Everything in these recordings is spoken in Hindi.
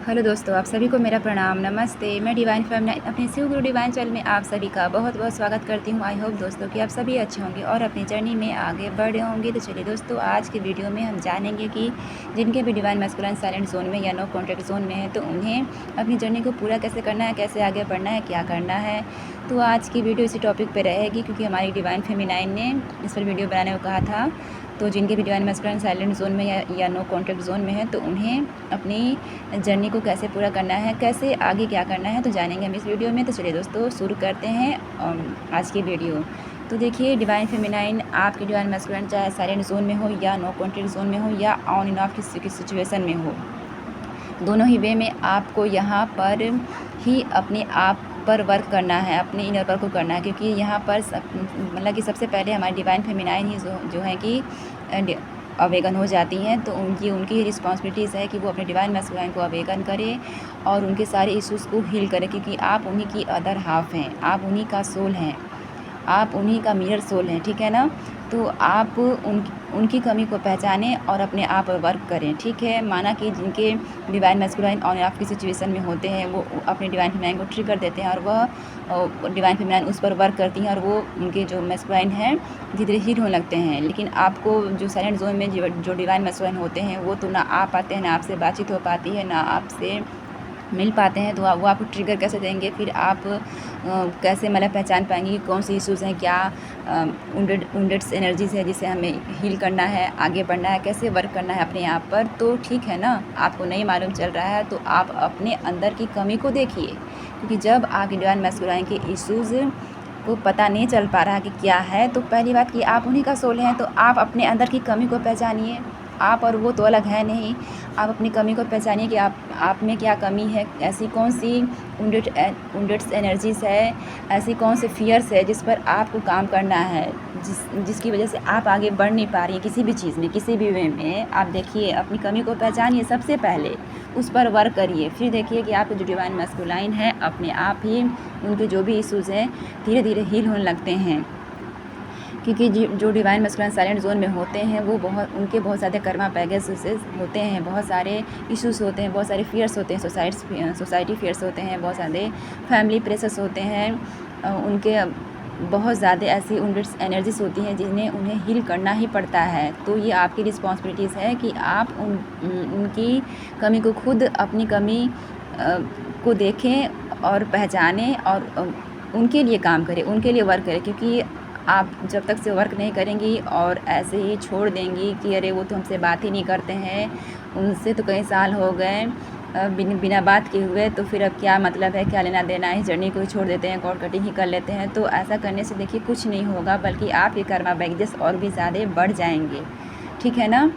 हेलो दोस्तों, आप सभी को मेरा प्रणाम, नमस्ते। मैं डिवाइन फेमिनाइन अपने शिव गुरु डिवाइन चैनल में आप सभी का बहुत बहुत स्वागत करती हूँ। आई होप दोस्तों कि आप सभी अच्छे होंगे और अपनी जर्नी में आगे बढ़ रहे होंगे। तो चलिए दोस्तों, आज के वीडियो में हम जानेंगे कि जिनके भी डिवाइन मैस्कुलाइन साइलेंट जोन में या नो कॉन्टैक्ट जोन में है, तो उन्हें अपनी जर्नी को पूरा कैसे करना है, कैसे आगे बढ़ना है, क्या करना है। तो आज की वीडियो इसी टॉपिक पर रहेगी, क्योंकि हमारी डिवाइन फेमिनाइन ने इस पर वीडियो बनाने को कहा था। तो जिनके भी डिवाइन मैस्कुलाइन साइलेंट जोन में या नो कॉन्टैक्ट जोन में है, तो उन्हें अपनी जर्नी को कैसे पूरा करना है, कैसे आगे क्या करना है, तो जानेंगे हम इस वीडियो में। तो चलिए दोस्तों, शुरू करते हैं आज की वीडियो। तो देखिए, डिवाइन फेमिनाइन आपके डिवाइन मैस्कुलाइन चाहे साइलेंट जोन में हो या नो कॉन्टैक्ट जोन में हो या ऑन एंड ऑफ की सिचुएशन में हो, दोनों ही वे में आपको यहाँ पर ही अपने आप पर वर्क करना है, अपने इनर वर्क को करना है। क्योंकि यहाँ पर मतलब कि सबसे पहले हमारी डिवाइन फेमिनाइन ही जो है कि अवेगन हो जाती हैं, तो उनकी रिस्पॉन्सिबिलिटीज़ है कि वो अपने डिवाइन मैस्कुलाइन को अवेगन करें और उनके सारे इश्यूज़ को हील करें। क्योंकि आप उन्हीं की अदर हाफ हैं, आप उन्हीं का सोल हैं, आप उन्हीं का मिरर सोल हैं, ठीक है ना। तो आप उनकी कमी को पहचानें और अपने आप पर वर्क करें, ठीक है। माना कि जिनके डिवाइन मैस्कुलाइन ऑन ऑफ की सिचुएशन में होते हैं, वो अपने डिवाइन फेमिनाइन को ट्रिगर देते हैं और वह डिवाइन फेमिनाइन उस पर वर्क करती हैं और वो उनके जो मैस्कुलाइन हैं धीरे धीरे हील होने लगते हैं। लेकिन आपको जो साइलेंट जोन में जो डिवाइन मैस्कुलाइन होते हैं, वो तो ना आ पाते हैं, ना आपसे बातचीत हो पाती है, ना आपसे मिल पाते हैं। तो वो आपको ट्रिगर कैसे देंगे, फिर आप कैसे मतलब पहचान पाएंगे कि कौन सी इश्यूज़ हैं, क्या उंडेड्स एनर्जीज़ है जिसे हमें हील करना है, आगे बढ़ना है, कैसे वर्क करना है अपने आप पर। तो ठीक है ना, आपको नहीं मालूम चल रहा है तो आप अपने अंदर की कमी को देखिए। क्योंकि जब आपके डिवाइन मैस्कुलाइन के इश्यूज़ को पता नहीं चल पा रहा कि क्या है, तो पहली बात कि आप उन्हीं का सोल हैं, तो आप अपने अंदर की कमी को पहचानिए। आप और वो तो अलग है नहीं। आप अपनी कमी को पहचानिए कि आप में क्या कमी है, ऐसी कौन सी उंडेड्स एनर्जीज़ है, ऐसी कौन से फियर्स है जिस पर आपको काम करना है, जिसकी वजह से आप आगे बढ़ नहीं पा रही हैं किसी भी चीज़ में, किसी भी वे में। आप देखिए, अपनी कमी को पहचानिए सबसे पहले, उस पर वर्क करिए। फिर देखिए कि आपके जो डिवाइन मैस्कुलाइन है, अपने आप ही उनके जो भी इश्यूज़ हैं धीरे धीरे हील होने लगते हैं। क्योंकि जो डिवाइन मैस्कुलाइन साइलेंट जोन में होते हैं, वो उनके बहुत ज़्यादा कर्मा बैगेज होते हैं, बहुत सारे इश्यूज़ होते हैं, बहुत सारे फियर्स होते हैं, सोसाइटी फियर्स होते हैं, बहुत सारे फैमिली प्रेशर्स होते हैं, उनके बहुत ज़्यादा ऐसी उंडेड्स एनर्जीज होती हैं जिन्हें उन्हें हील करना ही पड़ता है। तो ये आपकी रिस्पॉन्सिबिलिटीज़ है कि आप उनकी कमी को खुद, अपनी कमी को देखें और पहचानें और उनके लिए काम करें, उनके लिए वर्क करें। क्योंकि आप जब तक से वर्क नहीं करेंगी और ऐसे ही छोड़ देंगी कि अरे वो तो हमसे बात ही नहीं करते हैं, उनसे तो कई साल हो गए बिना बात के हुए, तो फिर अब क्या मतलब है, क्या लेना देना है, जर्नी को ही छोड़ देते हैं, कॉर्ड कटिंग ही कर लेते हैं। तो ऐसा करने से देखिए कुछ नहीं होगा, बल्कि आपके कर्मा बैगेज और भी ज़्यादा बढ़ जाएंगे, ठीक है ना।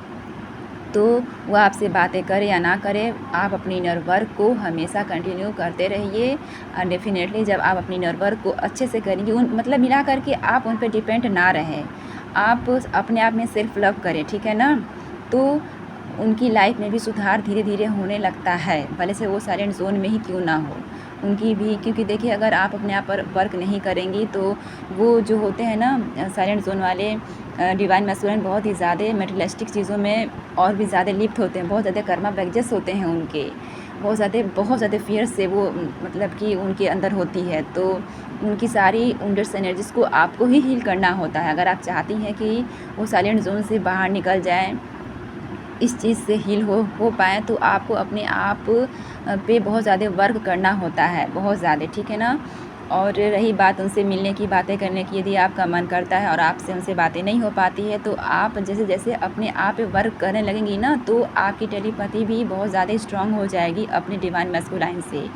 तो वो आपसे बातें करे या ना करे, आप अपनी इनर वर्क को हमेशा कंटिन्यू करते रहिए। और डेफिनेटली जब आप अपनी इनर वर्क को अच्छे से करेंगे, मतलब मिला करके आप उन पर डिपेंड ना रहें, आप अपने आप में सेल्फ लव करें, ठीक है ना। तो उनकी लाइफ में भी सुधार धीरे धीरे होने लगता है, भले से वो साइलेंट जोन में ही क्यों ना हो उनकी भी। क्योंकि देखिए, अगर आप अपने आप पर वर्क नहीं करेंगी तो वो जो होते हैं ना साइलेंट जोन वाले डिवाइन मैस्कुलाइन, बहुत ही ज़्यादा मेटेरियलिस्टिक चीज़ों में और भी ज़्यादा लिप्त होते हैं, बहुत ज़्यादा कर्मा बैगेज होते हैं उनके, बहुत ज़्यादा फियर से वो मतलब कि उनके अंदर होती है। तो उनकी सारी उंडेड्स एनर्जीज़ को आपको ही हील करना होता है। अगर आप चाहती हैं कि वो साइलेंट जोन से बाहर निकल जाएँ, इस चीज़ से हील हो पाए, तो आपको अपने आप पे बहुत ज़्यादा वर्क करना होता है, बहुत ज़्यादा, ठीक है ना। और रही बात उनसे मिलने की, बातें करने की, यदि आपका मन करता है और आपसे उनसे बातें नहीं हो पाती है, तो आप जैसे जैसे अपने आप पे वर्क करने लगेंगी ना, तो आपकी टेलीपैथी भी बहुत ज़्यादा स्ट्रांग हो जाएगी अपने डिवाइन मैस्कुलाइन से,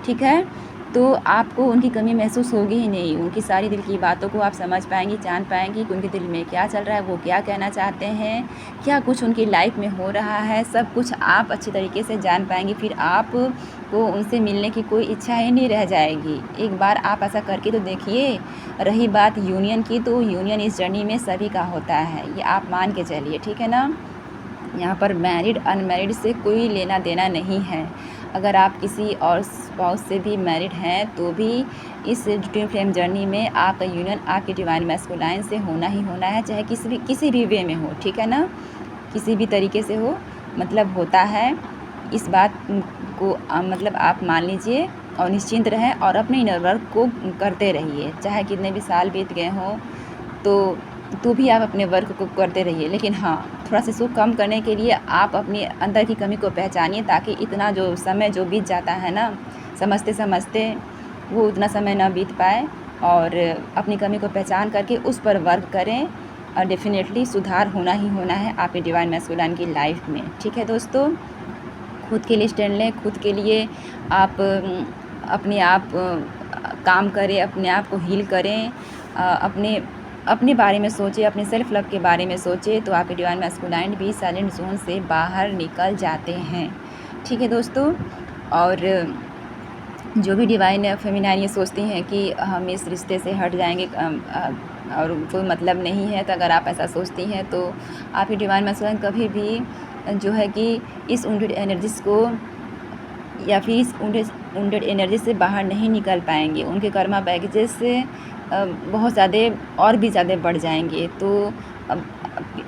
ठीक है। तो आपको उनकी कमी महसूस होगी ही नहीं, उनकी सारी दिल की बातों को आप समझ पाएंगी, जान पाएंगी कि उनके दिल में क्या चल रहा है, वो क्या कहना चाहते हैं, क्या कुछ उनकी लाइफ में हो रहा है, सब कुछ आप अच्छी तरीके से जान पाएंगी। फिर आप को उनसे मिलने की कोई इच्छा ही नहीं रह जाएगी। एक बार आप ऐसा करके तो देखिए। रही बात यूनियन की, तो यूनियन इस जर्नी में सभी का होता है, ये आप मान के चलिए, ठीक है ना। यहाँ पर मैरिड अनमैरिड से कोई लेना देना नहीं है। अगर आप किसी और स्पाउस से भी मैरिड हैं, तो भी इस ट्विन फ्लेम जर्नी में आपका यूनियन आपके डिवाइन मैस्कुलाइन से होना ही होना है, चाहे किसी भी वे में हो, ठीक है ना, किसी भी तरीके से हो, मतलब होता है। इस बात को मतलब आप मान लीजिए और निश्चिंत रहें और अपने इनर वर्क को करते रहिए। चाहे कितने भी साल बीत गए हों तो भी आप अपने वर्क को करते रहिए। लेकिन हाँ, थोड़ा सा इसको कम करने के लिए आप अपने अंदर की कमी को पहचानिए, ताकि इतना जो समय जो बीत जाता है ना समझते समझते, वो उतना समय ना बीत पाए। और अपनी कमी को पहचान करके उस पर वर्क करें और डेफिनेटली सुधार होना ही होना है आपके डिवाइन मैस्कुलाइन की लाइफ में। ठीक है दोस्तों, खुद के लिए स्टैंड लें, खुद के लिए आप अपने आप काम करें, अपने आप को हील करें, अपने बारे में सोचें, अपने सेल्फ लव के बारे में सोचें, तो आपके डिवाइन मैस्कुलाइन भी साइलेंट जोन से बाहर निकल जाते हैं। ठीक है दोस्तों, और जो भी डिवाइन फेमिनाइन ये सोचती हैं कि हम इस रिश्ते से हट जाएंगे और कोई मतलब नहीं है, तो अगर आप ऐसा सोचती हैं तो आपकी डिवाइन मैस्कुलाइन कभी भी जो है कि इस वुंडेड एनर्जीज़ को या फिर इस वुंडेड एनर्जी से बाहर नहीं निकल पाएंगे। उनके कर्मा बैगेजेस से बहुत ज़्यादा और भी ज़्यादा बढ़ जाएंगे। तो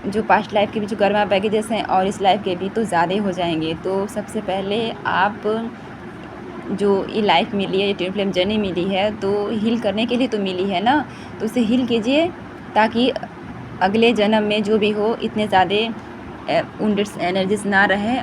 जो पास्ट लाइफ के भी जो कर्मा बैगेजेस हैं और इस लाइफ के भी तो ज़्यादा हो जाएंगे। तो सबसे पहले आप जो ये लाइफ मिली है, ये ट्विन फ्लेम जर्नी मिली है, तो हील करने के लिए तो मिली है ना, तो उसे हील कीजिए, ताकि अगले जन्म में जो भी हो इतने ज़्यादा वुंडेड एनर्जीज ना रहे।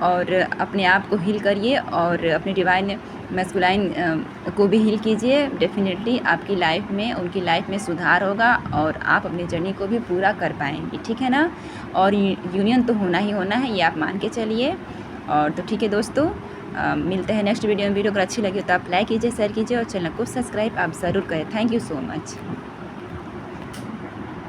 और अपने आप को हील करिए और अपने डिवाइन मैस्कुलाइन को भी हील कीजिए। डेफिनेटली आपकी लाइफ में, उनकी लाइफ में सुधार होगा और आप अपनी जर्नी को भी पूरा कर पाएंगी। ठीक है ना, और यूनियन तो होना ही होना है, ये आप मान के चलिए। और तो ठीक है दोस्तों, मिलते हैं नेक्स्ट वीडियो में। वीडियो अगर अच्छी लगी हो तो आप लाइक कीजिए, शेयर कीजिए और चैनल को सब्सक्राइब आप ज़रूर करें। Thank you so much.